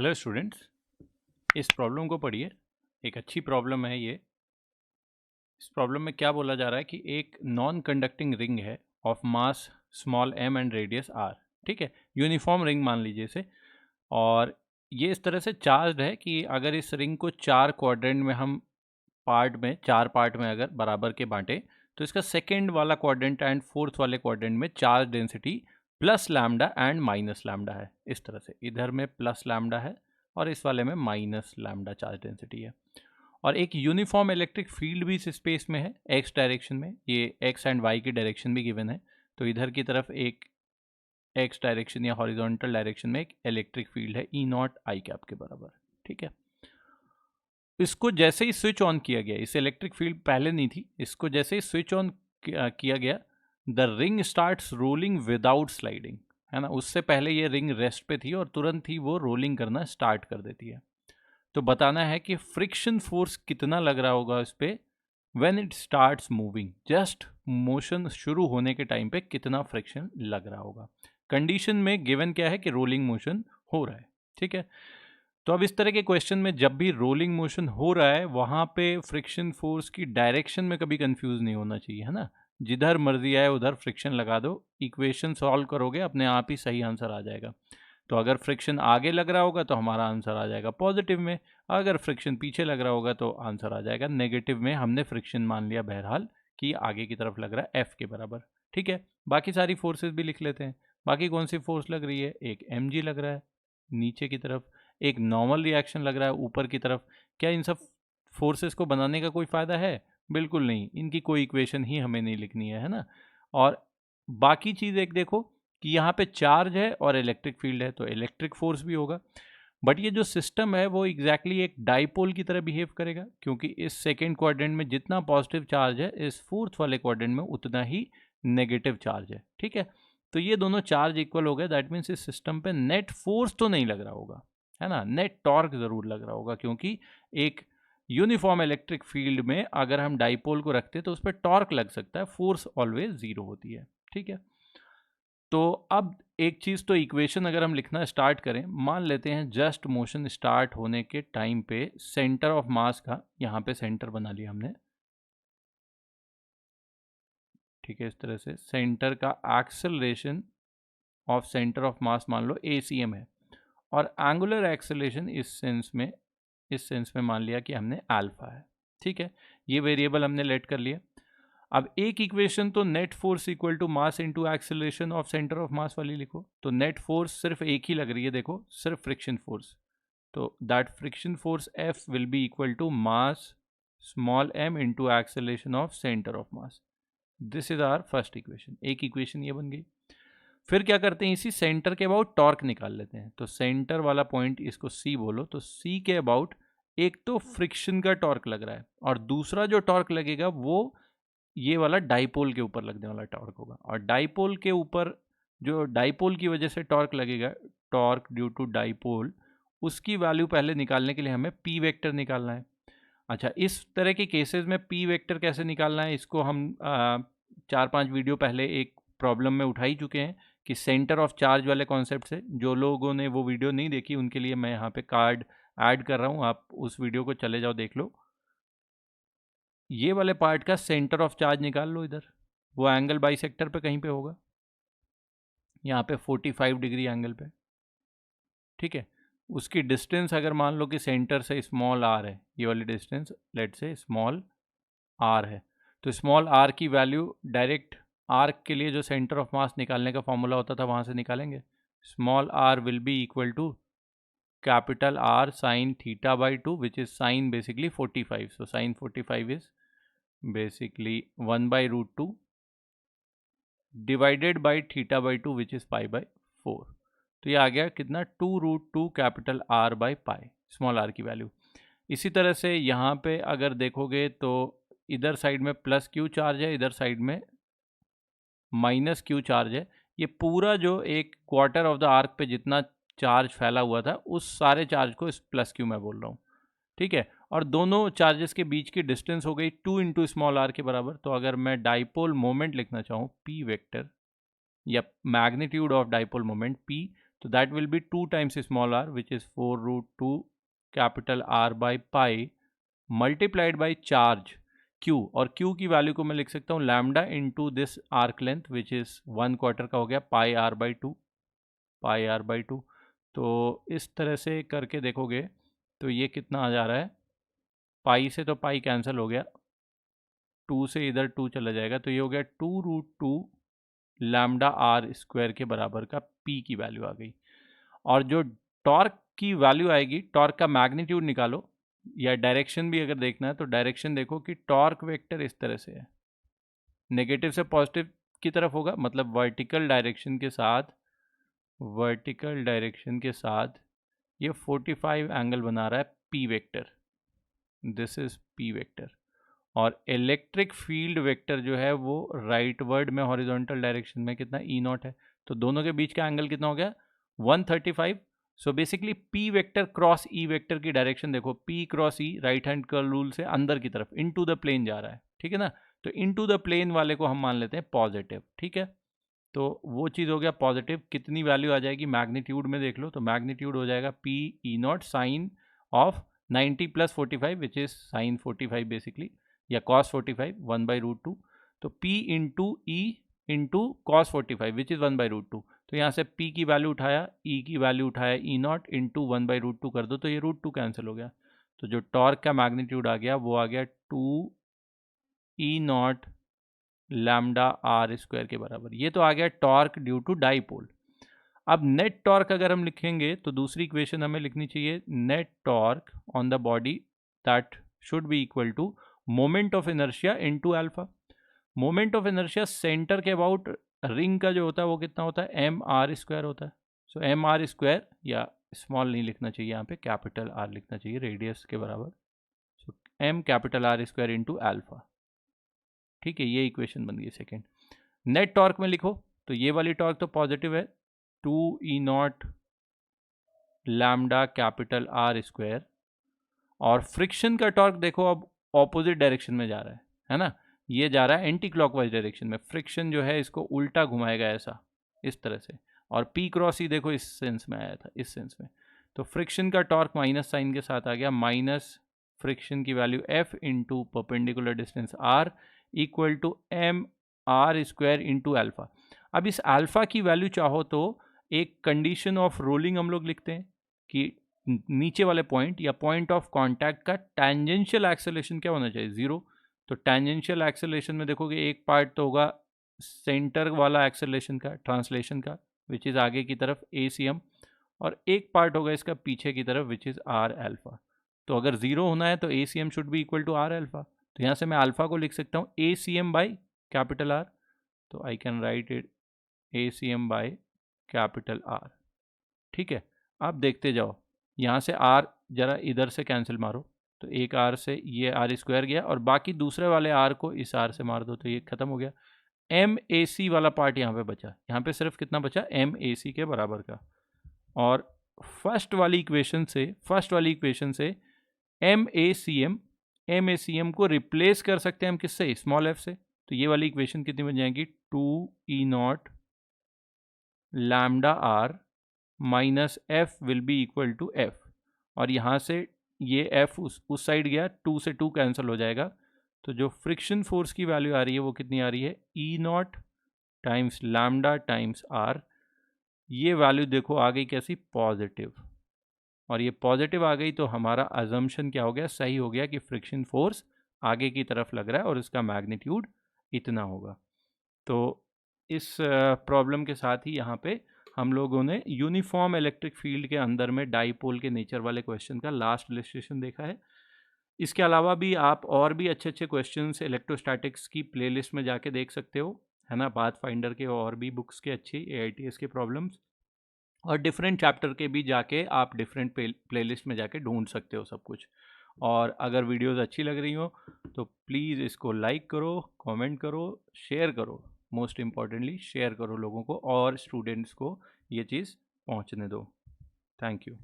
Hello students, इस problem को पढ़िए। एक अच्छी प्रॉब्लम है ये। इस प्रॉब्लम में क्या बोला जा रहा है कि एक नॉन कंडक्टिंग रिंग है of mass small m and radius r। ठीक है, यूनिफॉर्म रिंग मान लीजिए इसे। और ये इस तरह से चार्ज है कि अगर इस रिंग को चार क्वाड्रेंट में हम चार पार्ट में अगर बराबर के बांटे तो इसका सेकेंड वाला क्वाड्रेंट एंड फोर्थ वाले क्वाड्रेंट में charge density plus lambda and minus lambda है। इस तरह से इधर में प्लस लैम्डा है और इस वाले में माइनस लैम्डा चार्ज डेंसिटी है। और एक यूनिफॉर्म इलेक्ट्रिक फील्ड भी इस स्पेस में है एक्स डायरेक्शन में। ये एक्स एंड वाई की डायरेक्शन भी गिवन है, तो इधर की तरफ एक एक्स डायरेक्शन या हॉरिजॉन्टल डायरेक्शन में एक इलेक्ट्रिक फील्ड है ई नॉट आई कैप के बराबर। ठीक है, इसको जैसे ही स्विच ऑन किया गया, इस इलेक्ट्रिक फील्ड पहले नहीं थी, इसको जैसे ही स्विच ऑन किया गया the ring starts rolling without sliding, है ना। उससे पहले ये रिंग रेस्ट पे थी और तुरंत ही वो रोलिंग करना स्टार्ट कर देती है। तो बताना है कि फ्रिक्शन फोर्स कितना लग रहा होगा इस पर when it starts moving. Just motion शुरू होने के टाइम पे कितना फ्रिक्शन लग रहा होगा। कंडीशन में गिवन क्या है कि रोलिंग मोशन हो रहा है। ठीक है, तो अब इस तरह के क्वेश्चन में जब भी रोलिंग मोशन हो रहा है वहाँ पे फ्रिक्शन फोर्स की डायरेक्शन में कभी कंफ्यूज नहीं होना चाहिए, है ना। जिधर मर्जी आए उधर फ्रिक्शन लगा दो, इक्वेशन सॉल्व करोगे अपने आप ही सही आंसर आ जाएगा। तो अगर फ्रिक्शन आगे लग रहा होगा तो हमारा आंसर आ जाएगा पॉजिटिव में, अगर फ्रिक्शन पीछे लग रहा होगा तो आंसर आ जाएगा नेगेटिव में। हमने फ्रिक्शन मान लिया बहरहाल कि आगे की तरफ लग रहा है एफ के बराबर। ठीक है, बाकी सारी फोर्सेस भी लिख लेते हैं। बाकी कौन सी फोर्स लग रही है, एक mg लग रहा है नीचे की तरफ, एक नॉर्मल रिएक्शन लग रहा है ऊपर की तरफ। क्या इन सब फोर्सेस को बनाने का कोई फ़ायदा है? बिल्कुल नहीं, इनकी कोई इक्वेशन ही हमें नहीं लिखनी है ना। और बाकी चीज़ एक देखो कि यहाँ पे चार्ज है और इलेक्ट्रिक फील्ड है, तो इलेक्ट्रिक फोर्स भी होगा। बट ये जो सिस्टम है वो एग्जैक्टली एक डाइपोल की तरह बिहेव करेगा, क्योंकि इस सेकेंड क्वाड्रेंट में जितना पॉजिटिव चार्ज है इस फोर्थ वाले क्वाड्रेंट में उतना ही नेगेटिव चार्ज है। ठीक है, तो ये दोनों चार्ज इक्वल हो गए। दैट मीन्स इस सिस्टम पे नेट फोर्स तो नहीं लग रहा होगा, है ना। नेट टॉर्क जरूर लग रहा होगा, क्योंकि एक यूनिफॉर्म इलेक्ट्रिक फील्ड में अगर हम डाइपोल को रखते हैं तो उस पर टॉर्क लग सकता है, फोर्स ऑलवेज जीरो होती है। ठीक है, तो अब एक चीज़ तो इक्वेशन अगर हम लिखना स्टार्ट करें, मान लेते हैं जस्ट मोशन स्टार्ट होने के टाइम पे सेंटर ऑफ मास का यहाँ पे सेंटर बना लिया हमने। ठीक है, इस तरह से सेंटर का एक्सेलरेशन ऑफ सेंटर ऑफ मास मान लो ACM है, और एंगुलर एक्सेलरेशन इस सेंस में मान लिया कि हमने अल्फा है। ठीक है, ये वेरिएबल हमने लेट कर लिया। अब एक इक्वेशन तो net force equal to mass into acceleration of centre of mass वाली लिखो, तो नेट फोर्स सिर्फ एक ही लग रही है, देखो सिर्फ फ्रिक्शन फोर्स। तो that friction force F will be equal to mass small m into acceleration of centre of mass. This is our first equation. एक इक्वेशन ये बन गई। फिर क्या करते हैं, इसी सेंटर के अबाउट टॉर्क निकाल लेते हैं। तो सेंटर वाला पॉइंट इसको C बोलो, तो C के अबाउट एक तो फ्रिक्शन का टॉर्क लग रहा है और दूसरा जो टॉर्क लगेगा वो ये वाला डाइपोल के ऊपर लगने वाला टॉर्क होगा। और डाइपोल के ऊपर जो डाइपोल की वजह से टॉर्क लगेगा, टॉर्क ड्यू टू डाइपोल, उसकी वैल्यू पहले निकालने के लिए हमें पी वेक्टर निकालना है। अच्छा, इस तरह के केसेस में पी वेक्टर कैसे निकालना है, इसको हम 4-5 वीडियो पहले एक प्रॉब्लम में उठा ही चुके हैं कि सेंटर ऑफ चार्ज वाले कॉन्सेप्ट से। जो लोगों ने वो वीडियो नहीं देखी उनके लिए मैं यहाँ पे कार्ड ऐड कर रहा हूँ, आप उस वीडियो को चले जाओ देख लो। ये वाले पार्ट का सेंटर ऑफ चार्ज निकाल लो इधर, वो एंगल बाइसेक्टर पे कहीं पे होगा, यहाँ पे 45 डिग्री एंगल पे। ठीक है, उसकी डिस्टेंस अगर मान लो कि सेंटर से स्मॉल आर है, ये वाली डिस्टेंस लेट से स्मॉल आर है, तो स्मॉल आर की वैल्यू डायरेक्ट आर्क के लिए जो सेंटर ऑफ मास निकालने का फॉर्मूला होता था वहाँ से निकालेंगे। Small R will be equal to capital R sine theta by 2 which is sine basically 45। So sine 45 is basically 1 by root 2 divided by theta by 2 which is pi by 4। तो ये आ गया कितना, 2 root 2 capital R by pi, small r की value. इसी तरह से यहाँ पे अगर देखोगे तो इधर साइड में प्लस क्यू चार्ज है, इधर साइड में माइनस क्यू चार्ज है। ये पूरा जो एक क्वार्टर ऑफ द आर्क पे जितना चार्ज फैला हुआ था उस सारे चार्ज को इस प्लस क्यू में बोल रहा हूँ। ठीक है, और दोनों चार्जेस के बीच की डिस्टेंस हो गई 2 इंटू स्मॉल आर के बराबर। तो अगर मैं डाइपोल मोमेंट लिखना चाहूँ P वेक्टर या magnitude of dipole moment P, तो that will be 2 times small R which is 4√2 capital R by pi multiplied by charge Q, और क्यू की वैल्यू को मैं लिख सकता हूँ lambda into this arc length which is 1/4 का हो गया pi R by two, pi R by two. तो इस तरह से करके देखोगे तो ये कितना आ जा रहा है, पाई से तो पाई कैंसिल हो गया, 2 से इधर 2 चला जाएगा, तो ये हो गया 2√2 लैम्डा आर स्क्वायर के बराबर का पी की वैल्यू आ गई। और जो टॉर्क की वैल्यू आएगी, टॉर्क का मैग्नीट्यूड निकालो, या डायरेक्शन भी अगर देखना है तो डायरेक्शन देखो कि टॉर्क वेक्टर इस तरह से है, नेगेटिव से पॉजिटिव की तरफ होगा, मतलब वर्टिकल डायरेक्शन के साथ, वर्टिकल डायरेक्शन के साथ ये 45 एंगल बना रहा है P vector, this is P vector. और इलेक्ट्रिक फील्ड वेक्टर जो है वो राइटवर्ड में हॉरिजॉन्टल डायरेक्शन में कितना ई नॉट है, तो दोनों के बीच का एंगल कितना हो गया 135। So basically P vector cross E vector की डायरेक्शन देखो, पी क्रॉस ई राइट हैंड कर्ल रूल से अंदर की तरफ इनटू द प्लेन जा रहा है, ठीक है ना, तो इनटू द प्लेन वाले को हम मान लेते हैं पॉजिटिव, ठीक है। तो वो चीज़ हो गया पॉजिटिव, कितनी वैल्यू आ जाएगी मैग्नीट्यूड में देख लो, तो मैग्नीट्यूड हो जाएगा P E naught sine of 90 + 45 which is sine 45 basically, या cos 45 1/√2, तो p into E into cos 45 which is 1/√2। तो यहाँ से p की वैल्यू उठाया, e की वैल्यू उठाया ई नॉट इंटू 1/√2 कर दो, तो ये √2 कैंसिल हो गया, तो जो टॉर्क का मैग्नीट्यूड आ गया वो आ गया 2 E naught lambda R square के बराबर। ये तो आ गया टॉर्क ड्यू टू डाइपोल। अब नेट टॉर्क अगर हम लिखेंगे तो दूसरी इक्वेशन हमें लिखनी चाहिए, net torque on the body that should be equal to moment of inertia into alpha. Moment of inertia centre के अबाउट रिंग का जो होता है वो कितना होता है, एम आर स्क्वायर होता है। सो एम आर स्क्वायर, या स्मॉल नहीं लिखना चाहिए यहाँ पे, कैपिटल आर लिखना चाहिए रेडियस के बराबर। So M capital R square into alpha, ठीक है, ये इक्वेशन बन गई सेकेंड। नेट टॉर्क में लिखो तो ये वाली टॉर्क तो पॉजिटिव है, 2 E naught lambda capital R square, और फ्रिक्शन का टॉर्क देखो अब ऑपोजिट डायरेक्शन में जा रहा है ना, ये जा रहा है एंटी क्लॉकवाइज डायरेक्शन में, फ्रिक्शन जो है इसको उल्टा घुमाएगा ऐसा, इस तरह से, और पी क्रॉस ही देखो इस सेंस में आया था, इस सेंस में, तो फ्रिक्शन का टॉर्क माइनस साइन के साथ आ गया, माइनस फ्रिक्शन की value F into perpendicular distance R equal to M R square into alpha. अब इस अल्फा की वैल्यू चाहो तो एक कंडीशन ऑफ रोलिंग हम लोग लिखते हैं कि नीचे वाले पॉइंट या पॉइंट ऑफ कांटेक्ट का टेंजेंशियल एक्सेलरेशन क्या होना चाहिए, 0। तो टेंजेंशियल एक्सेलरेशन में देखोगे एक पार्ट तो होगा सेंटर वाला एक्सेलरेशन का, ट्रांसलेशन का, विच इज़ आगे की तरफ ACM, और एक पार्ट होगा इसका पीछे की तरफ विच इज़ R अल्फा। तो अगर 0 होना है तो ACM should be equal to R alpha, तो यहाँ से मैं अल्फा को लिख सकता हूँ ACM बाई कैपिटल R, तो I can write it ACM by capital R, ठीक है। अब देखते जाओ, यहाँ से R जरा इधर से कैंसिल मारो, तो एक R से ये R स्क्वायर गया, और बाकी दूसरे वाले R को इस R से मार दो तो ये खत्म हो गया। MAC वाला पार्ट यहाँ पे बचा, यहाँ पे सिर्फ कितना बचा, MAC के बराबर का, और फर्स्ट वाली इक्वेशन से MACM को रिप्लेस कर सकते हैं हम किससे, स्मॉल f से, तो ये वाली इक्वेशन कितनी बन जाएगी, 2 E naught lambda R minus F will be equal to F, और यहाँ से ये एफ उस साइड गया, 2 से 2 कैंसिल हो जाएगा, तो जो फ्रिक्शन फोर्स की वैल्यू आ रही है वो कितनी आ रही है, E naught times lambda times R, ये वैल्यू देखो आ गई कैसी, पॉजिटिव, और ये पॉजिटिव आ गई तो हमारा अजम्पशन क्या हो गया, सही हो गया कि फ्रिक्शन फोर्स आगे की तरफ लग रहा है और इसका मैग्नीट्यूड इतना होगा। तो इस प्रॉब्लम के साथ ही यहाँ पे हम लोगों ने यूनिफॉर्म इलेक्ट्रिक फील्ड के अंदर में डाइपोल के नेचर वाले क्वेश्चन का लास्ट इलस्ट्रेशन देखा है। इसके अलावा भी आप और भी अच्छे अच्छे क्वेश्चंस इलेक्ट्रोस्टैटिक्स की प्लेलिस्ट में जाके देख सकते हो, है ना, पाथ फाइंडर के और भी बुक्स के अच्छी AITS के प्रॉब्लम्स, और डिफरेंट चैप्टर के भी जाके आप डिफरेंट प्लेलिस्ट में जाके ढूंढ सकते हो सब कुछ। और अगर वीडियोस अच्छी लग रही हो तो प्लीज़ इसको लाइक करो, कमेंट करो, शेयर करो, मोस्ट इम्पॉर्टेंटली शेयर करो लोगों को, और स्टूडेंट्स को ये चीज़ पहुंचने दो। Thank you.